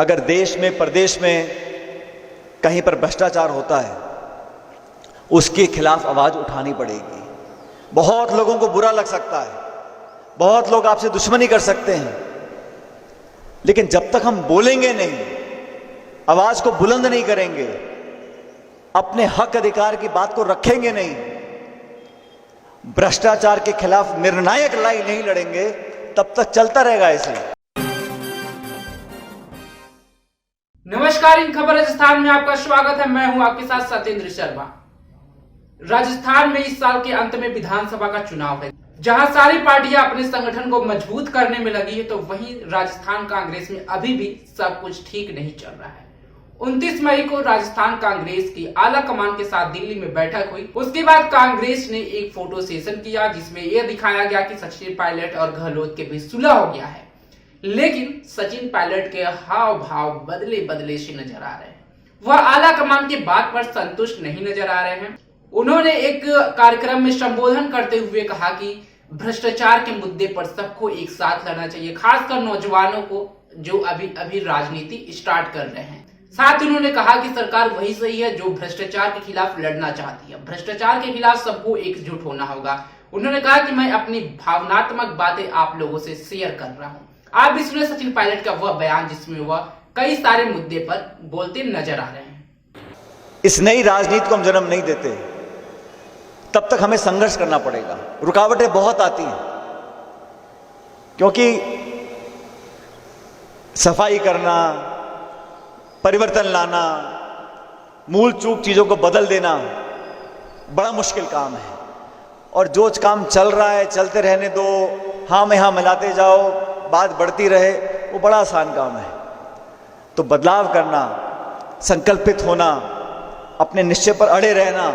अगर देश में प्रदेश में कहीं पर भ्रष्टाचार होता है, उसके खिलाफ आवाज उठानी पड़ेगी। बहुत लोगों को बुरा लग सकता है, बहुत लोग आपसे दुश्मनी कर सकते हैं, लेकिन जब तक हम बोलेंगे नहीं, आवाज को बुलंद नहीं करेंगे, अपने हक अधिकार की बात को रखेंगे नहीं, भ्रष्टाचार के खिलाफ निर्णायक लड़ाई नहीं लड़ेंगे, तब तक चलता रहेगा ऐसे। नमस्कार, इन खबर राजस्थान में आपका स्वागत है। मैं हूं आपके साथ सत्येंद्र शर्मा। राजस्थान में इस साल के अंत में विधानसभा का चुनाव है, जहां सारी पार्टियां अपने संगठन को मजबूत करने में लगी है, तो वहीं राजस्थान कांग्रेस में अभी भी सब कुछ ठीक नहीं चल रहा है। 29 मई को राजस्थान कांग्रेस की आला कमान के साथ दिल्ली में बैठक हुई। उसके बाद कांग्रेस ने एक फोटो सेशन किया, जिसमें यह दिखाया गया कि सचिन पायलट और गहलोत के बीच सुलह हो गया है, लेकिन सचिन पायलट के हाव भाव बदले बदले से नजर आ रहे हैं। वह आला कमान के बात पर संतुष्ट नहीं नजर आ रहे हैं। उन्होंने एक कार्यक्रम में संबोधन करते हुए कहा कि भ्रष्टाचार के मुद्दे पर सबको एक साथ लड़ना चाहिए, खासकर नौजवानों को जो अभी अभी राजनीति स्टार्ट कर रहे हैं। साथ ही उन्होंने कहा कि सरकार वही सही है जो भ्रष्टाचार के खिलाफ लड़ना चाहती है। भ्रष्टाचार के खिलाफ सबको एकजुट होना होगा। उन्होंने कहा कि मैं अपनी भावनात्मक बातें आप लोगों से शेयर कर रहा हूँ। आप भी सुने सचिन पायलट का वह बयान, जिसमें वह कई सारे मुद्दे पर बोलते नजर आ रहे हैं। इस नई राजनीति को हम जन्म नहीं देते, तब तक हमें संघर्ष करना पड़ेगा। रुकावटें बहुत आती हैं, क्योंकि सफाई करना, परिवर्तन लाना, मूल चूक चीजों को बदल देना बड़ा मुश्किल काम है। और जो काम चल रहा है चलते रहने दो, हाँ में हाँ मिलाते जाओ, बात बढ़ती रहे, वो बड़ा आसान काम है। तो बदलाव करना, संकल्पित होना, अपने निश्चय पर अड़े रहना,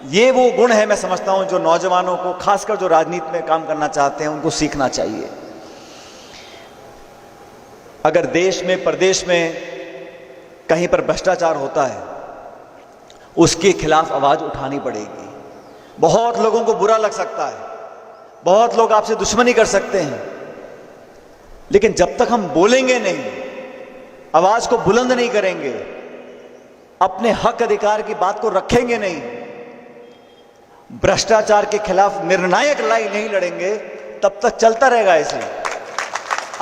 ये वो गुण है, मैं समझता हूं, जो नौजवानों को, खासकर जो राजनीति में काम करना चाहते हैं, उनको सीखना चाहिए। अगर देश में प्रदेश में कहीं पर भ्रष्टाचार होता है, उसके खिलाफ आवाज उठानी पड़ेगी। बहुत लोगों को बुरा लग सकता है, बहुत लोग आपसे दुश्मनी कर सकते हैं, लेकिन जब तक हम बोलेंगे नहीं, आवाज को बुलंद नहीं करेंगे, अपने हक अधिकार की बात को रखेंगे नहीं, भ्रष्टाचार के खिलाफ निर्णायक लड़ाई नहीं लड़ेंगे, तब तक चलता रहेगा ऐसे।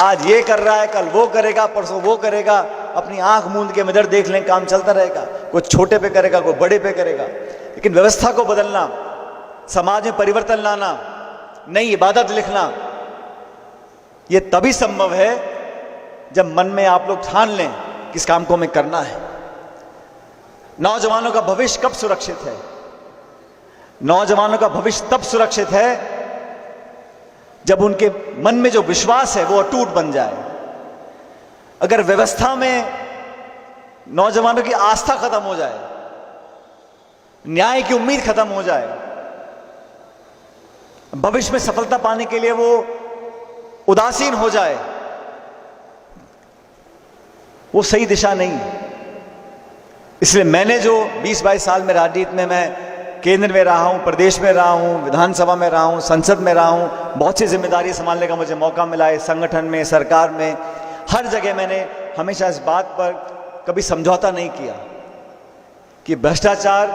आज ये कर रहा है, कल वो करेगा, परसों वो करेगा, अपनी आंख मूंद के इधर देख लें, काम चलता रहेगा। कोई छोटे पे करेगा, कोई बड़े पे करेगा, लेकिन व्यवस्था को बदलना, समाज में परिवर्तन लाना, नई इबादत लिखना, यह तभी संभव है जब मन में आप लोग ठान लें कि इस काम को हमें करना है। नौजवानों का भविष्य कब सुरक्षित है? नौजवानों का भविष्य तब सुरक्षित है जब उनके मन में जो विश्वास है वो अटूट बन जाए। अगर व्यवस्था में नौजवानों की आस्था खत्म हो जाए, न्याय की उम्मीद खत्म हो जाए, भविष्य में सफलता पाने के लिए वो उदासीन हो जाए, वो सही दिशा नहीं है। इसलिए मैंने जो 20-22 साल में राजनीति में, मैं केंद्र में रहा हूं, प्रदेश में रहा हूं, विधानसभा में रहा हूं, संसद में रहा हूं, बहुत सी जिम्मेदारी संभालने का मुझे मौका मिला है, संगठन में, सरकार में, हर जगह मैंने हमेशा इस बात पर कभी समझौता नहीं किया कि भ्रष्टाचार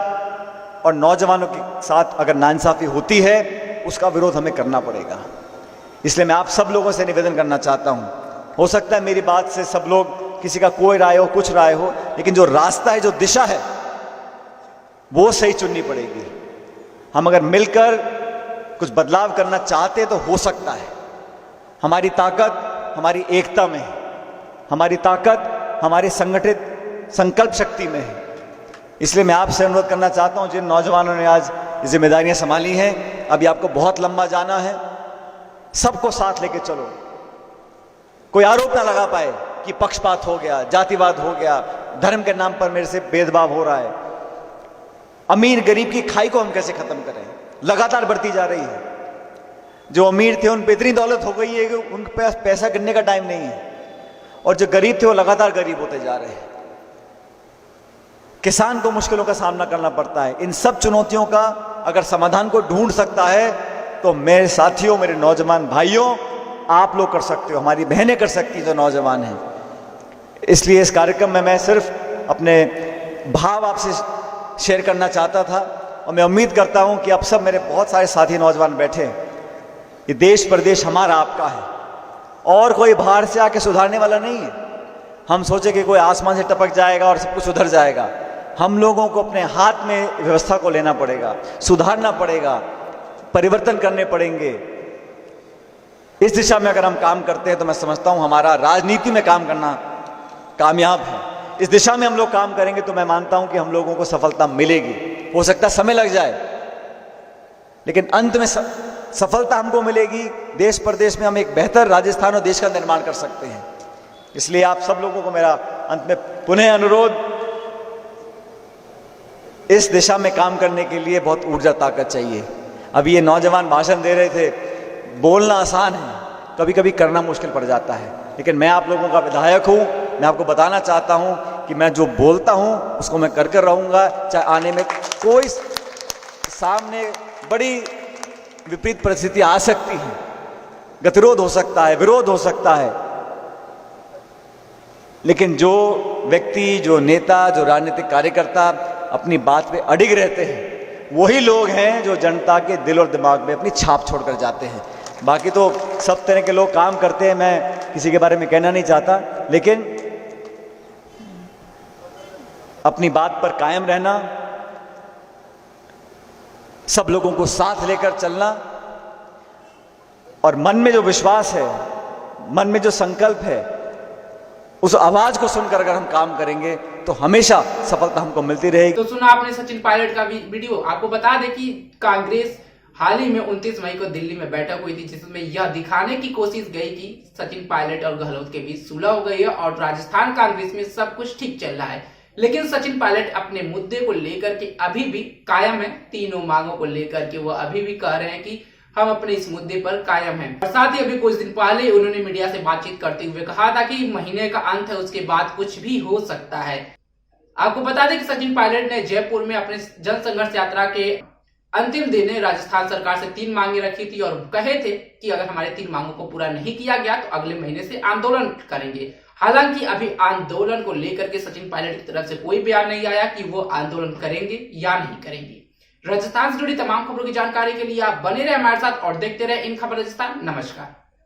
और नौजवानों के साथ अगर नाइंसाफी होती है, उसका विरोध हमें करना पड़ेगा। इसलिए मैं आप सब लोगों से निवेदन करना चाहता हूं, हो सकता है मेरी बात से सब लोग, किसी का कोई राय हो, कुछ राय हो, लेकिन जो रास्ता है, जो दिशा है, वो सही चुननी पड़ेगी। हम अगर मिलकर कुछ बदलाव करना चाहते तो हो सकता है। हमारी ताकत हमारी एकता में है, हमारी ताकत हमारी संगठित संकल्प शक्ति में है। इसलिए मैं आपसे अनुरोध करना चाहता हूं, जिन नौजवानों ने आज जिम्मेदारियां संभाली हैं, अभी आपको बहुत लंबा जाना है, सबको साथ लेके चलो। कोई आरोप ना लगा पाए कि पक्षपात हो गया, जातिवाद हो गया, धर्म के नाम पर मेरे से भेदभाव हो रहा है। अमीर गरीब की खाई को हम कैसे खत्म करें? लगातार बढ़ती जा रही है। जो अमीर थे उन पे इतनी दौलत हो गई है कि उनके पास पैसा गिनने का टाइम नहीं है, और जो गरीब थे वो लगातार गरीब होते जा रहे हैं। किसान को मुश्किलों का सामना करना पड़ता है। इन सब चुनौतियों का अगर समाधान को ढूंढ सकता है तो मेरे साथियों, मेरे नौजवान भाइयों, आप लोग कर सकते हो, हमारी बहनें कर सकती हैं जो नौजवान हैं। इसलिए इस कार्यक्रम में मैं सिर्फ अपने भाव आपसे शेयर करना चाहता था और मैं उम्मीद करता हूं कि अब सब मेरे बहुत सारे साथी नौजवान बैठे हैं। ये देश प्रदेश हमारा आपका है और कोई बाहर से आके सुधारने वाला नहीं है। हम सोचे कि कोई आसमान से टपक जाएगा और सब कुछ सुधर जाएगा। हम लोगों को अपने हाथ में व्यवस्था को लेना पड़ेगा, सुधारना पड़ेगा, परिवर्तन करने पड़ेंगे। इस दिशा में अगर हम काम करते हैं तो मैं समझता हूं हमारा राजनीति में काम करना कामयाब है। इस दिशा में हम लोग काम करेंगे तो मैं मानता हूं कि हम लोगों को सफलता मिलेगी। हो सकता है समय लग जाए, लेकिन अंत में सफलता हमको मिलेगी। देश प्रदेश में हम एक बेहतर राजस्थान और देश का निर्माण कर सकते हैं। इसलिए आप सब लोगों को मेरा अंत में पुनः अनुरोध, इस दिशा में काम करने के लिए बहुत ऊर्जा ताकत चाहिए। अभी ये नौजवान भाषण दे रहे थे, बोलना आसान है, कभी कभी करना मुश्किल पड़ जाता है। लेकिन मैं आप लोगों का विधायक हूं, मैं आपको बताना चाहता हूं कि मैं जो बोलता हूं उसको मैं कर कर रहूंगा, चाहे आने में कोई सामने बड़ी विपरीत परिस्थिति आ सकती है, गतिरोध हो सकता है, विरोध हो सकता है, लेकिन जो व्यक्ति, जो नेता, जो राजनीतिक कार्यकर्ता अपनी बात पे अडिग रहते हैं, वही लोग हैं जो जनता के दिल और दिमाग में अपनी छाप छोड़कर जाते हैं। बाकी तो सब तरह के लोग काम करते हैं, मैं किसी के बारे में कहना नहीं चाहता, लेकिन अपनी बात पर कायम रहना, सब लोगों को साथ लेकर चलना और मन में जो विश्वास है, मन में जो संकल्प है, उस आवाज को सुनकर अगर हम काम करेंगे तो हमेशा सफलता हमको मिलती रहेगी। तो सुना आपने सचिन पायलट का वीडियो। आपको बता दें कि कांग्रेस हाल ही में 29 मई को दिल्ली में बैठक हुई थी, जिसमें यह दिखाने की कोशिश गई कि सचिन पायलट और गहलोत के बीच सुलह हो गई है और राजस्थान कांग्रेस में सब कुछ ठीक चल रहा है। लेकिन सचिन पायलट अपने मुद्दे को लेकर के अभी भी कायम है। तीनों मांगों को लेकर के वह अभी भी कह रहे हैं कि हम अपने इस मुद्दे पर कायम हैं। और साथ ही अभी कुछ दिन पहले उन्होंने मीडिया से बातचीत करते हुए कहा था कि महीने का अंत है, उसके बाद कुछ भी हो सकता है। आपको बता दें कि सचिन पायलट ने जयपुर में अपने जन संघर्ष यात्रा के अंतिम दिन राजस्थान सरकार से 3 मांगे रखी थी और कहे थे कि अगर हमारे 3 मांगों को पूरा नहीं किया गया तो अगले महीने से आंदोलन करेंगे। हालांकि अभी आंदोलन को लेकर के सचिन पायलट की तरफ से कोई बयान नहीं आया कि वो आंदोलन करेंगे या नहीं करेंगे। राजस्थान से जुड़ी तमाम खबरों की जानकारी के लिए आप बने रहे हमारे साथ और देखते रहे इन खबर राजस्थान। नमस्कार।